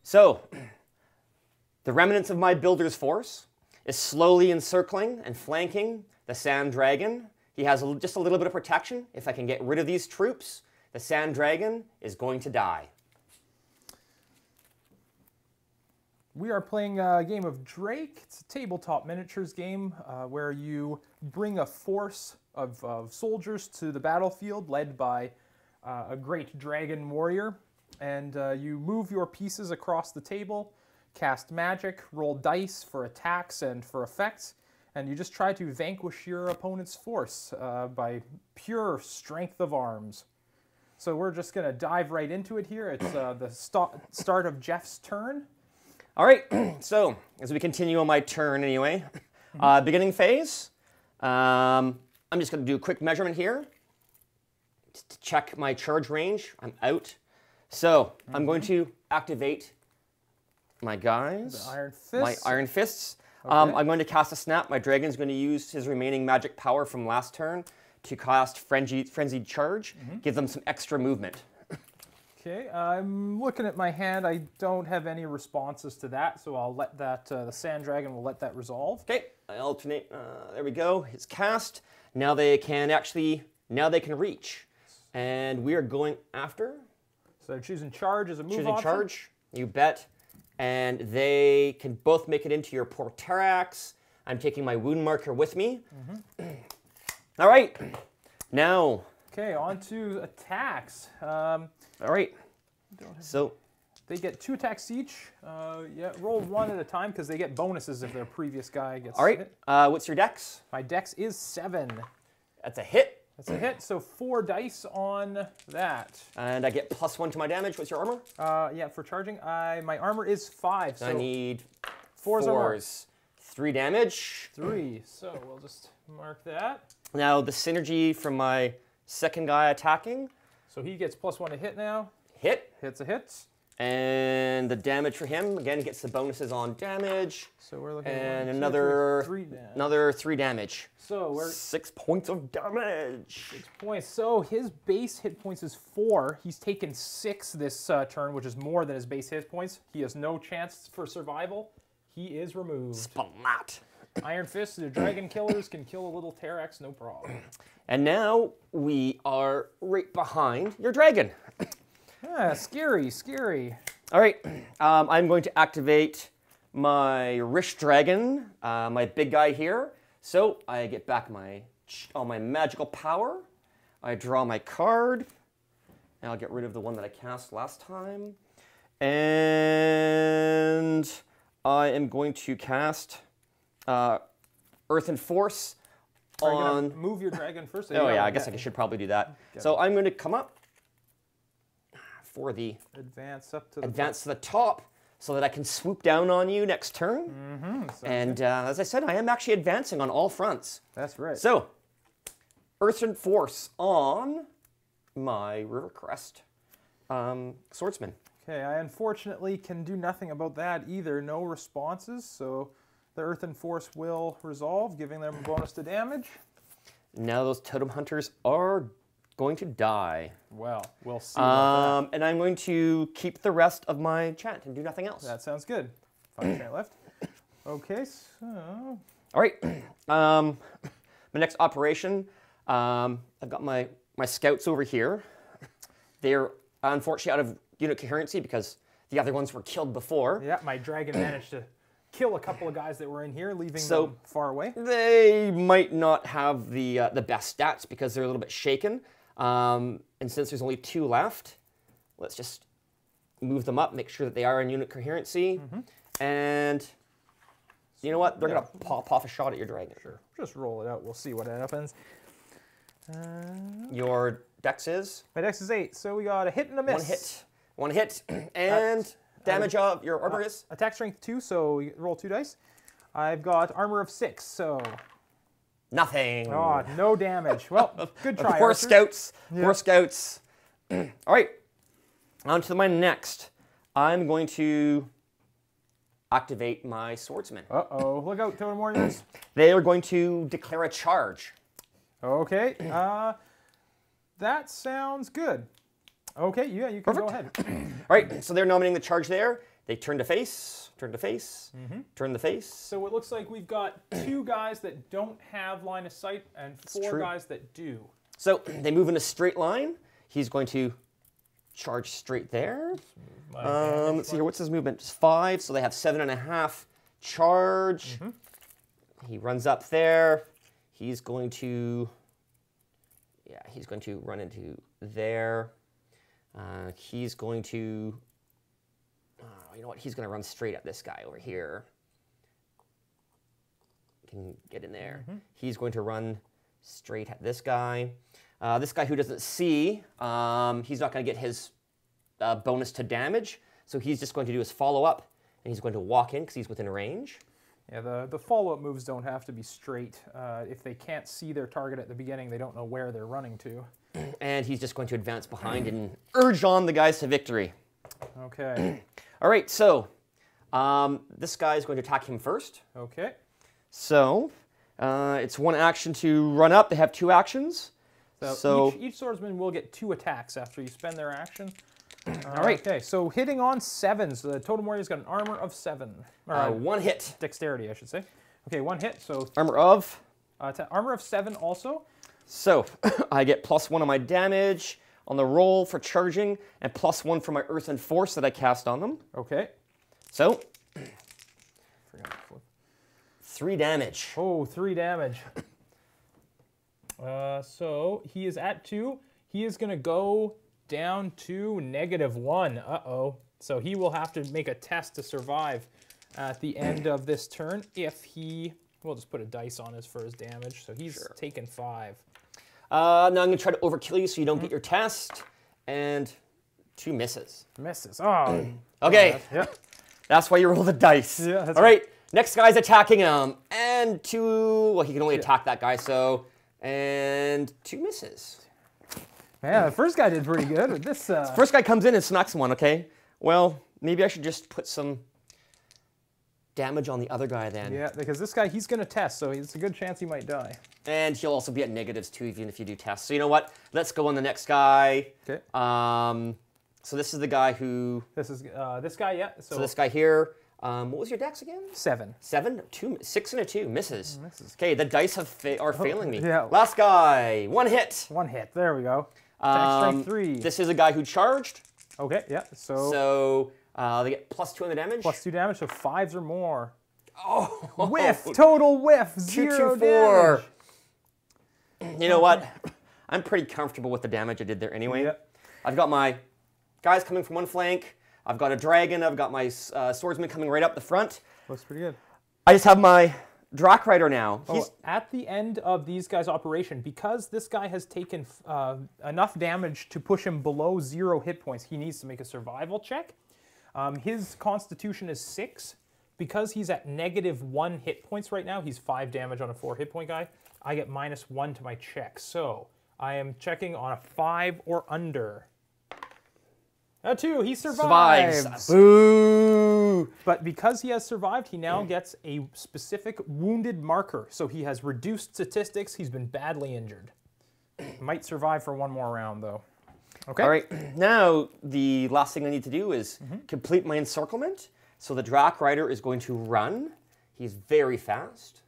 So, the remnants of my builder's force is slowly encircling and flanking the Sand Dragon. He has just a little bit of protection. If I can get rid of these troops, the Sand Dragon is going to die. We are playing a game of Drake. It's a tabletop miniatures game where you bring a force of soldiers to the battlefield led by a great dragon warrior. And you move your pieces across the table, cast magic, roll dice for attacks and for effects, and you just try to vanquish your opponent's force by pure strength of arms. So we're just going to dive right into it here. It's the start of Jeff's turn. All right, so as we continue on my turn anyway, beginning phase, I'm just going to do a quick measurement here just to check my charge range. I'm out. So I'm going to activate my guys, The Iron Fists. my Iron Fists. Okay. I'm going to cast a snap. My dragon's going to use his remaining magic power from last turn to cast Frenzied Charge, give them some extra movement. Okay, I'm looking at my hand. I don't have any responses to that, so I'll let that, the Sand Dragon will let that resolve. Okay, I alternate. There we go. It's cast. Now they can reach. And we are going after. So they're choosing charge as a move Choosing option. charge. You bet. And they can both make it into your Porterax. I'm taking my wound marker with me. All right. Now. Okay, on to attacks. All right. So They get 2 attacks each. Yeah, roll 1 at a time because they get bonuses if their previous guy gets all right. hit. What's your dex? My dex is 7. That's a hit. That's a hit, so 4 dice on that. And I get +1 to my damage. What's your armor? Yeah, for charging, my armor is 5. So I need 4s or more. 3 damage. 3. So we'll just mark that. Now the synergy from my second guy attacking. So he gets +1 to hit now. Hit. Hits a hit. And the damage for him, again, he gets the bonuses on damage. So we're looking And at 1, 2, another 3 damage. another 3 damage. So we're 6 points of damage. 6 points. So his base hit points is 4. He's taken 6 this turn, which is more than his base hit points. He has no chance for survival. He is removed. Splat. Iron Fists, the dragon killers, can kill a little Terex, no problem. And now we are right behind your dragon. Ah, scary, scary. All right, I'm going to activate my Rish Dragon, my big guy here. So I get back all my magical power. I draw my card. And I'll get rid of the one that I cast last time. And I am going to cast Earth and Force Are you on... gonna move your dragon first? Oh yeah, I guess I should probably do that. So I'm going to come up for the advance up to the top so that I can swoop down on you next turn. And as I said, I am actually advancing on all fronts. That's right. So, Earth and Force on my Rivercrest Swordsman. Okay, I unfortunately can do nothing about that either. No responses, so the Earth and Force will resolve, giving them a bonus to damage. Now those Totem Hunters are going to die. Well, we'll see about that. And I'm going to keep the rest of my chant and do nothing else. That sounds good. 5 chant left. Okay, so... All right. My next operation, I've got my scouts over here. They're unfortunately out of unit coherency because the other ones were killed before. Yeah, my dragon managed to kill a couple of guys that were in here, leaving them far away. They might not have the best stats because they're a little bit shaken. And since there's only 2 left, let's just move them up, make sure that they are in unit coherency. And you know what? They're going to pop off a shot at your dragon. Sure. Just roll it out. We'll see what happens. Your dex is? My dex is 8, so we got a hit and a miss. One hit. And damage of your armor is? Attack strength 2, so you roll 2 dice. I've got armor of 6, so... Nothing. Oh, no damage. Well, good try, Poor Arthur. scouts. Yeah. Poor scouts. All right. On to my next. I'm going to activate my swordsman. Uh-oh. Look out, Totem Warriors. They are going to declare a charge. Okay. That sounds good. Okay, yeah, you can go ahead. All right, so they're nominating the charge there. They turn to face, turn to face, turn the face. So it looks like we've got 2 guys that don't have line of sight and 4 true. guys that do. So they move in a straight line. He's going to charge straight there. Let's see here. What's his movement? It's 5, so they have 7.5 charge. He runs up there. He's going to, he's going to run into there. He's going to, you know what? He's going to run straight at this guy over here. Can get in there. He's going to run straight at this guy. This guy who doesn't see, he's not going to get his bonus to damage, so he's just going to do his follow-up, and he's going to walk in because he's within range. Yeah, the follow-up moves don't have to be straight. If they can't see their target at the beginning, they don't know where they're running to. And he's just going to advance behind and urge on the guys to victory. Okay. All right, so this guy is going to attack him first. Okay. So it's 1 action to run up. They have 2 actions. So each swordsman will get 2 attacks after you spend their action. All right. Okay, so hitting on 7s. The Totem Warrior's got an armor of 7. Or 1 hit. Dexterity, I should say. Okay, 1 hit. So Armor of? armor of 7 also. So I get +1 on my damage on the roll for charging, and +1 for my Earth and Force that I cast on them. Okay. So 3 damage. Oh, 3 damage. So he is at 2. He is going to go down to -1. Uh-oh. So he will have to make a test to survive at the end of this turn if he... We'll just put a dice on for his damage. So he's taken 5. Now I'm going to try to overkill you so you don't get your test. And 2 misses. Misses. Oh. Okay. Yep. That's why you roll the dice. Yeah, that's all right. Next guy's attacking him. And 2... Well, he can only attack that guy, so... And 2 misses. Yeah, the first guy did pretty good. But this First guy comes in and smacks one, okay? Well, maybe I should just put some damage on the other guy then. Yeah, because this guy, he's going to test, so it's a good chance he might die. And he'll also be at negatives too, even if you do test. So you know what? Let's go on the next guy. Okay. So this is the guy who... This is this guy, yeah. So this guy here... what was your dex again? 7. 7? 2, 6 and a 2. Misses. Misses. Okay, the dice are failing me. Yeah. Last guy. 1 hit. 1 hit. There we go. Attack strength 3. This is a guy who charged. Okay, yeah. So they get +2 on the damage. +2 damage, so 5s or more. Oh. Whiff. Total whiff. 0 damage. You know what? I'm pretty comfortable with the damage I did there anyway. Yeah. I've got my guys coming from one flank. I've got a dragon. I've got my swordsman coming right up the front. Looks pretty good. I just have my Drak Rider now. He's At the end of these guys' operation, because this guy has taken enough damage to push him below 0 hit points, he needs to make a survival check. His constitution is 6. Because he's at -1 hit points right now, he's 5 damage on a 4 hit point guy, I get -1 to my check. So I am checking on a 5 or under. A 2, he survives. Boo! But because he has survived, he now gets a specific wounded marker. So he has reduced statistics. He's been badly injured. Might survive for 1 more round, though. Okay. All right. Now, the last thing I need to do is complete my encirclement. So the Drak Rider is going to run. He's very fast.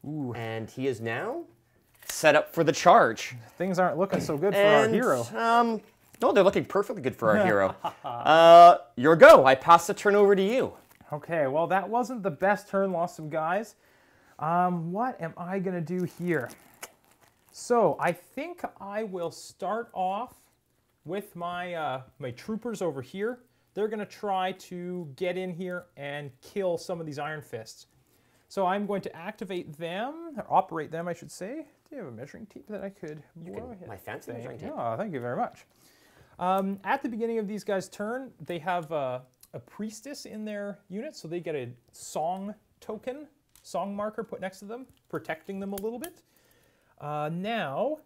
Ooh. And he is now set up for the charge. Things aren't looking so good for our hero. No, they're looking perfectly good for our hero. Your go. I pass the turn over to you. Okay, well, that wasn't the best turn. Lost some guys. What am I going to do here? So I think I will start off with my, my troopers over here. They're going to try to get in here and kill some of these Iron Fists. So I'm going to activate them, or operate them, I should say. Do you have a measuring tape that I could borrow? My fancy measuring tape. Oh, thank you very much. At the beginning of these guys' turn, they have a priestess in their unit, so they get a song token, song marker put next to them, protecting them a little bit. Now,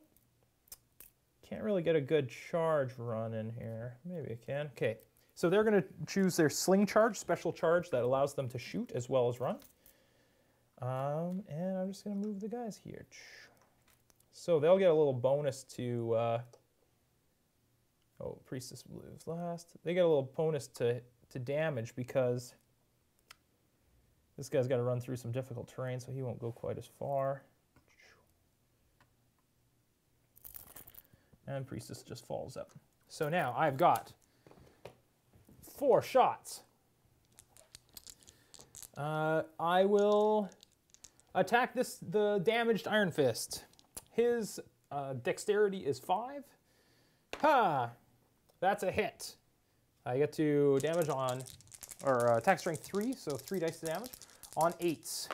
can't really get a good charge run in here. Maybe I can. Okay, so they're going to choose their sling charge, special charge that allows them to shoot as well as run. And I'm just going to move the guys here. So they'll get a little bonus to... oh, priestess moves last. They get a little bonus to to damage because this guy's got to run through some difficult terrain, so he won't go quite as far. And Priestess just falls up. So now I've got 4 shots. I will attack the damaged Iron Fist. His dexterity is 5. Ha! That's a hit. I get to damage on, or attack strength 3, so 3 dice to damage on 8s.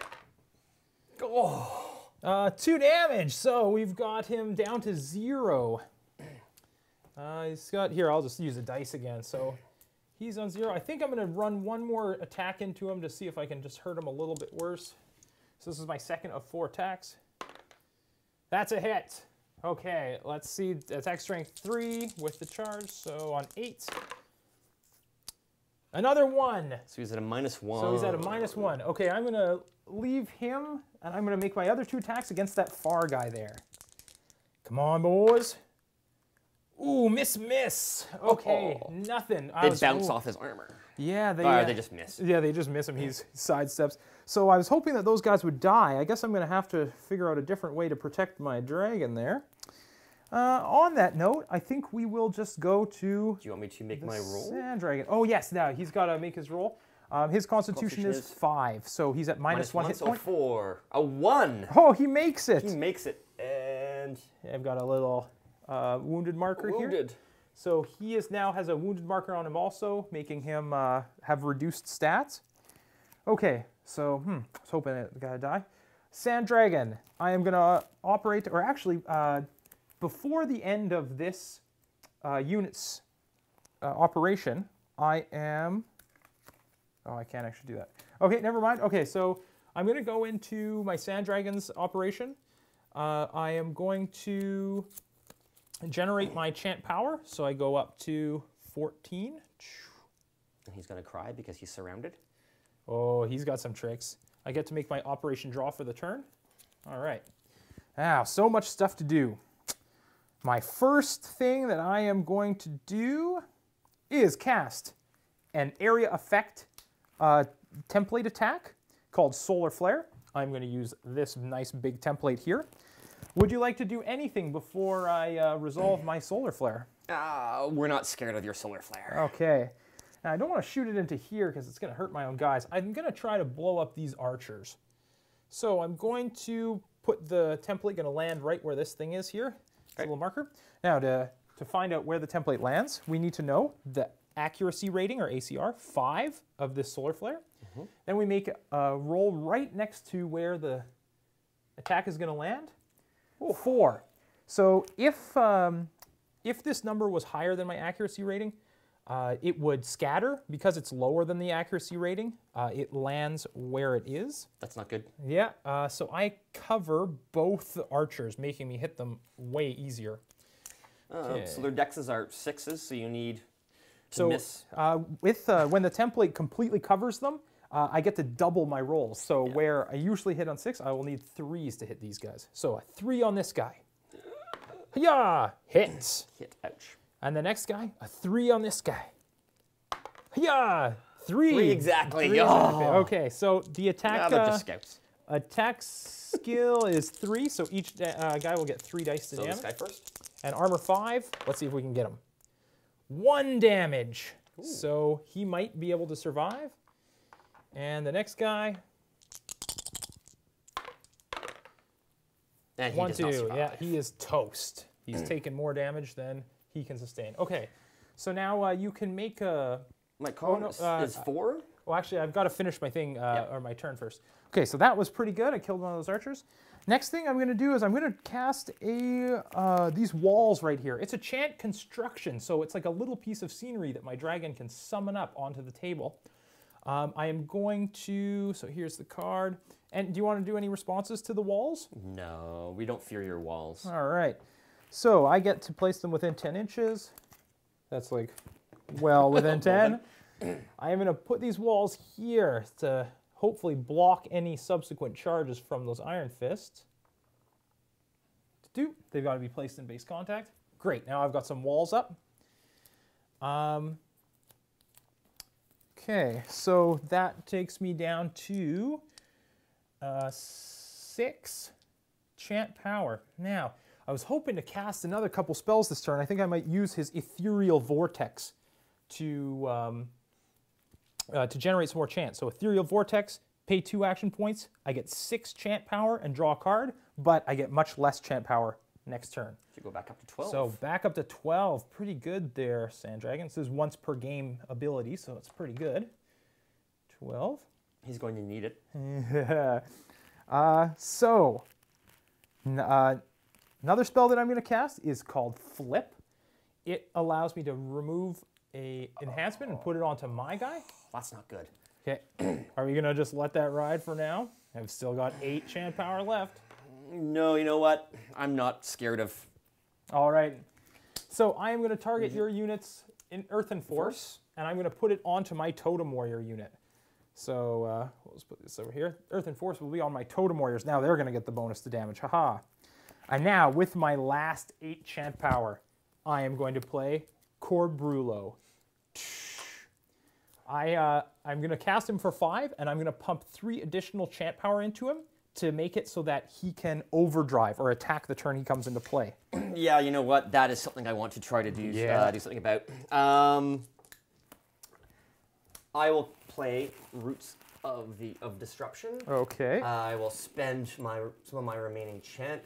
Oh! 2 damage, so we've got him down to 0. He's got, here, I'll just use a dice again. So he's on 0. I think I'm going to run 1 more attack into him to see if I can just hurt him a little bit worse. So this is my second of 4 attacks. That's a hit. Okay, let's see. Attack strength 3 with the charge. So on 8. Another 1. So he's at a -1. So he's at a -1. Okay, I'm going to leave him, and I'm going to make my other 2 attacks against that far guy there. Come on, boys. Ooh, miss. Okay, nothing. They bounce off his armor. Yeah, They just miss. Yeah, they just miss him. He sidesteps. So I was hoping that those guys would die. I guess I'm going to have to figure out a different way to protect my dragon there. On that note, I think we will just go to... Do you want me to make my roll? Sand dragon. Oh, yes. Now, he's got to make his roll. His constitution is 5, so he's at -1 hit so point. 4. A 1. Oh, he makes it. He makes it. And... I've got a little wounded marker here. Wounded. So he now has a wounded marker on him also, making him have reduced stats. Okay, so I was hoping it gotta die. Sand Dragon, I am gonna operate, or actually, before the end of this unit's operation, I am, oh, I can't actually do that. Okay, never mind. Okay, so I'm gonna go into my Sand Dragon's operation. I am going to generate my chant power, so I go up to 14. And he's going to cry because he's surrounded. Oh, he's got some tricks. I get to make my operation draw for the turn. All right. Now, so much stuff to do. My first thing that I am going to do is cast an area effect template attack called Solar Flare. I'm going to use this nice big template here. Would you like to do anything before I resolve my Solar Flare? We're not scared of your Solar Flare. Okay. Now, I don't want to shoot it into here because it's going to hurt my own guys. I'm going to try to blow up these archers. So I'm going to put the template, going to land right where this thing is here. It's a little marker. Now, to find out where the template lands, we need to know the accuracy rating, or ACR, 5 of this Solar Flare. Mm-hmm. Then we make a roll right next to where the attack is going to land. 4. So if this number was higher than my accuracy rating, it would scatter. Because it's lower than the accuracy rating, it lands where it is. That's not good. Yeah, so I cover both archers, making me hit them way easier. Okay. So their dexes are 6s, so you need to miss. When the template completely covers them, I get to double my rolls. So where I usually hit on 6, I will need 3s to hit these guys. So a 3 on this guy. Yeah, hit. Hit, ouch. And the next guy, a 3 on this guy. Yeah, 3. 3 exactly. 3 exactly. Okay, so the attack just scouts. attack skill is 3, so each guy will get 3 dice to damage. So this guy first. And armor 5, let's see if we can get him. 1 damage. Ooh. So he might be able to survive. And the next guy. And he 1, does not 2. survive. Yeah, he is toast. He's taken more damage than he can sustain. Okay, so now you can make a... My column is 4? Well, actually, I've got to finish my thing, or my turn first. Okay, so that was pretty good. I killed one of those archers. Next thing I'm going to do is I'm going to cast these walls right here. It's a chant construction, so it's like a little piece of scenery that my dragon can summon up onto the table. I am going to, so here's the card. And do you want to do any responses to the walls? No, we don't fear your walls. All right. So I get to place them within 10 inches. That's like, well, within 10. I am going to put these walls here to hopefully block any subsequent charges from those Iron Fists. They've got to be placed in base contact. Great. Now I've got some walls up. Okay, so that takes me down to 6 chant power. Now, I was hoping to cast another couple spells this turn. I think I might use his Ethereal Vortex to generate some more chant. So Ethereal Vortex, pay 2 action points. I get 6 chant power and draw a card, but I get much less chant power next turn. You go back up to 12. So back up to 12. Pretty good there, Sandragon. This is once per game ability, so it's pretty good. 12. He's going to need it. Another spell that I'm going to cast is called Flip. It allows me to remove a enhancement and put it onto my guy. That's not good. Okay, are we going to just let that ride for now? I've still got 8 chant power left. No, you know what? I'm not scared of... All right. So I am going to target your units in Earthen Force, and I'm going to put it onto my Totem Warrior unit. So let's put this over here. Earthen Force will be on my Totem Warriors. Now they're going to get the bonus to damage. Haha. And now, with my last 8 chant power, I am going to play Corbrulo. I'm going to cast him for 5, and I'm going to pump 3 additional chant power into him to make it so that he can overdrive or attack the turn he comes into play. Yeah, you know what? That is something I want to try to do, do something about. I will play Roots of Disruption. Okay. I will spend some of my remaining chant.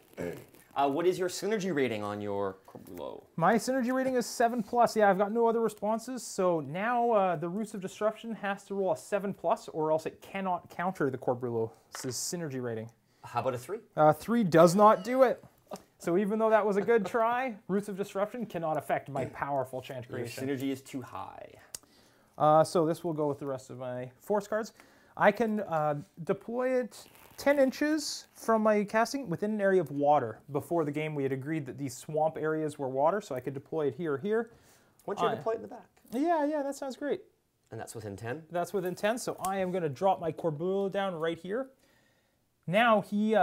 What is your synergy rating on your Corbulo? My synergy rating is 7+. Yeah, I've got no other responses. So now the Roots of Disruption has to roll a 7+, or else it cannot counter the Corbulo's synergy rating. How about a 3? 3 does not do it. So even though that was a good try, Roots of Disruption cannot affect my powerful chant creation. Your synergy is too high. So this will go with the rest of my force cards. I can deploy it 10 inches from my casting within an area of water. Before the game, we had agreed that these swamp areas were water, so I could deploy it here or here. Once you deploy it in the back. Yeah, that sounds great. And that's within 10? That's within 10, so I am going to drop my Corbulo down right here. Now he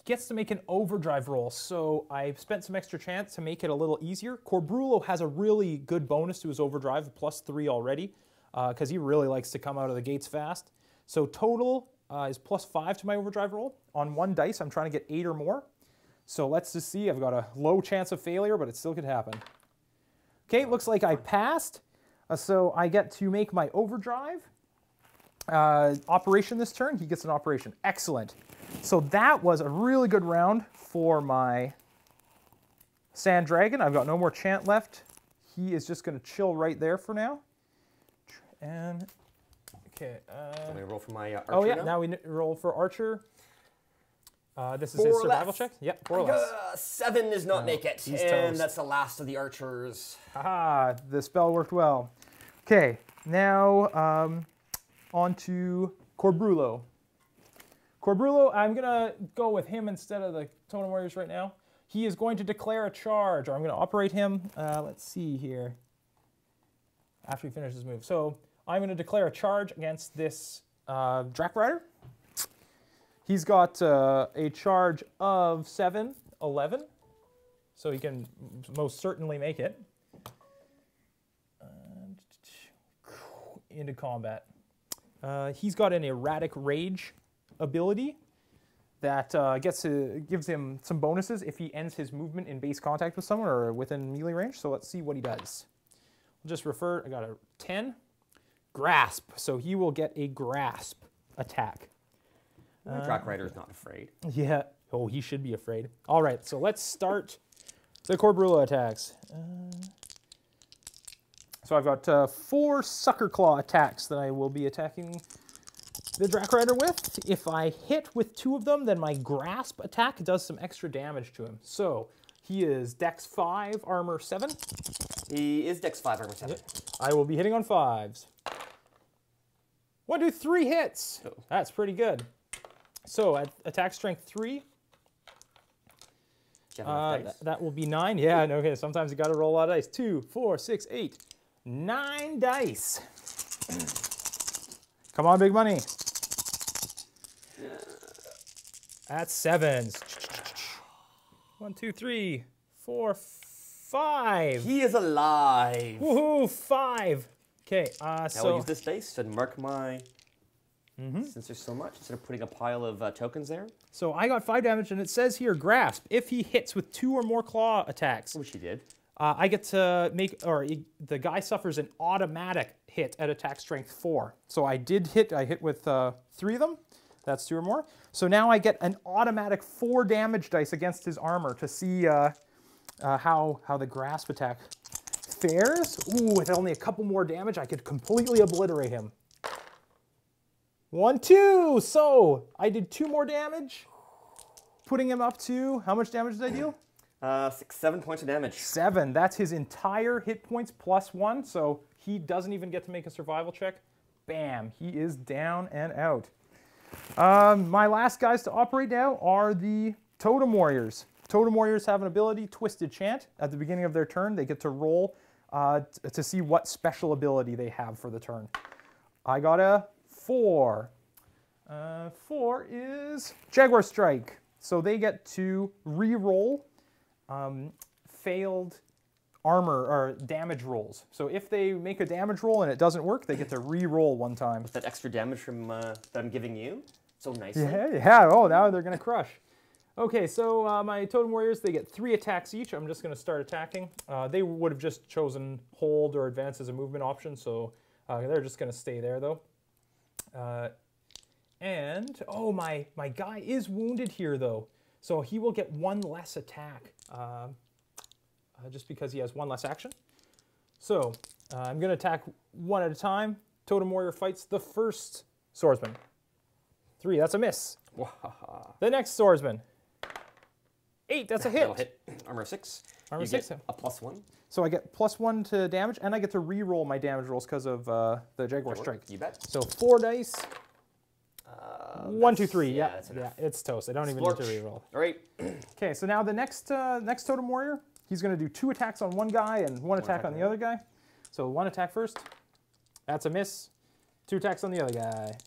gets to make an overdrive roll, so I spent some extra chance to make it a little easier. Corbulo has a really good bonus to his overdrive, +3 already, because he really likes to come out of the gates fast. So total is +5 to my overdrive roll. On 1 dice, I'm trying to get 8 or more. So let's just see. I've got a low chance of failure, but it still could happen. Okay, it looks like I passed. So I get to make my overdrive operation this turn. He gets an operation. Excellent. So that was a really good round for my Sandragon. I've got no more chant left. He is just going to chill right there for now. And okay. Let me roll for my Archer. Oh yeah, now we roll for Archer. This is 4 his survival left. check. Yep, 4 less. 7 does not make it, he's and toast. that's the last of the archers. Haha, the spell worked well. Okay, now on to Corbrulo. Corbrulo, I'm going to go with him instead of the Totem Warriors right now. He is going to declare a charge, or I'm going to operate him. Let's see here. After he finishes his move. So I'm going to declare a charge against this Drac Rider. He's got a charge of 7, 11. So he can most certainly make it. Into combat. He's got an Erratic Rage ability that gives him some bonuses if he ends his movement in base contact with someone or within melee range. So let's see what he does. We'll just refer, I got a 10. Grasp. So he will get a Grasp attack. The Drac Rider is not afraid. Yeah. Oh, he should be afraid. All right, so let's start the Corbulo attacks. So I've got 4 Sucker Claw attacks that I will be attacking the Drac Rider with. If I hit with 2 of them, then my Grasp attack does some extra damage to him. So he is Dex 5, Armor 7. He is Dex 5, Armor 7. Yep. I will be hitting on 5s. 1, 2, 3 hits. Oh. That's pretty good. So at attack strength 3. That will be 9. Yeah, no, okay, sometimes you got to roll a lot of dice. 2, 4, 6, 8. 9 dice. Come on, big money. That's 7s. 1, 2, 3, 4, 5. He is alive. Woohoo, 5. Okay, Now I'll so use this dice and mark my. Since there's so much, instead of putting a pile of tokens there. so I got 5 damage, and it says here, grasp. If he hits with 2 or more claw attacks, Which he did. I get to make, the guy suffers an automatic hit at attack strength 4. So I did hit. I hit with 3 of them. That's 2 or more. So now I get an automatic 4 damage dice against his armor to see how the grasp attack fares. Ooh, with only a couple more damage, I could completely obliterate him. 1, 2. So I did 2 more damage, putting him up to, how much damage did I deal? 6, 7 points of damage. 7. That's his entire hit points plus 1. So he doesn't even get to make a survival check. Bam. He is down and out. My last guys to operate now are the Totem Warriors. Totem Warriors have an ability, Twisted Chant. At the beginning of their turn, they get to roll to see what special ability they have for the turn. I got a 4. 4 is Jaguar Strike. So they get to re-roll failed armor or damage rolls. So if they make a damage roll and it doesn't work, they get to re-roll 1 time. With that extra damage from that I'm giving you. So nicely. Yeah. Oh, now they're going to crush. Okay, so my Totem Warriors, they get 3 attacks each. I'm just going to start attacking. They would have just chosen hold or advance as a movement option, so they're just going to stay there, though. And, oh, my guy is wounded here, though. So he will get 1 less attack, just because he has 1 less action. So I'm going to attack 1 at a time. Totem Warrior fights the first swordsman. 3, that's a miss. The next swordsman. 8, that's a hit. That'll hit. Armor 6. Armor You 6. get a +1. So I get +1 to damage, and I get to re-roll my damage rolls because of the Jaguar Strike. You bet. So 4 dice. 1, 2, 3. yeah, Yeah, that's yeah, enough. it's toast. I don't even need to Splorch. re-roll. All right. Okay, so now the next Totem Warrior, he's going to do 2 attacks on one guy and 1 attack on the other guy. So 1 attack first. That's a miss. 2 attacks on the other guy.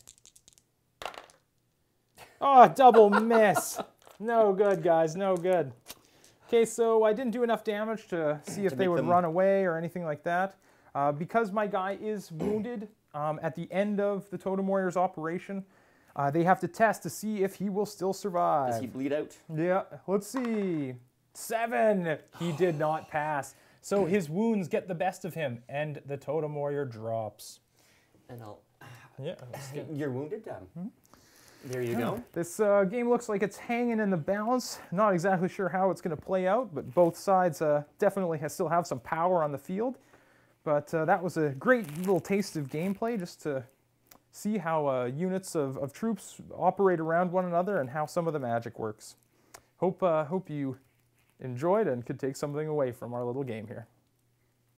Oh, double miss. No good, guys. No good. Okay, so I didn't do enough damage to see if they would run away or anything like that. Because my guy is wounded at the end of the Totem Warrior's operation, they have to test to see if he will still survive. Does he bleed out? Yeah, let's see. 7. He did not pass. So his wounds get the best of him, and the Totem Warrior drops. And I'll. Yeah. You're wounded, There you go. This game looks like it's hanging in the balance. Not exactly sure how it's going to play out, but both sides definitely still have some power on the field. But that was a great little taste of gameplay, just to see how units of troops operate around one another and how some of the magic works. Hope you enjoyed and could take something away from our little game here.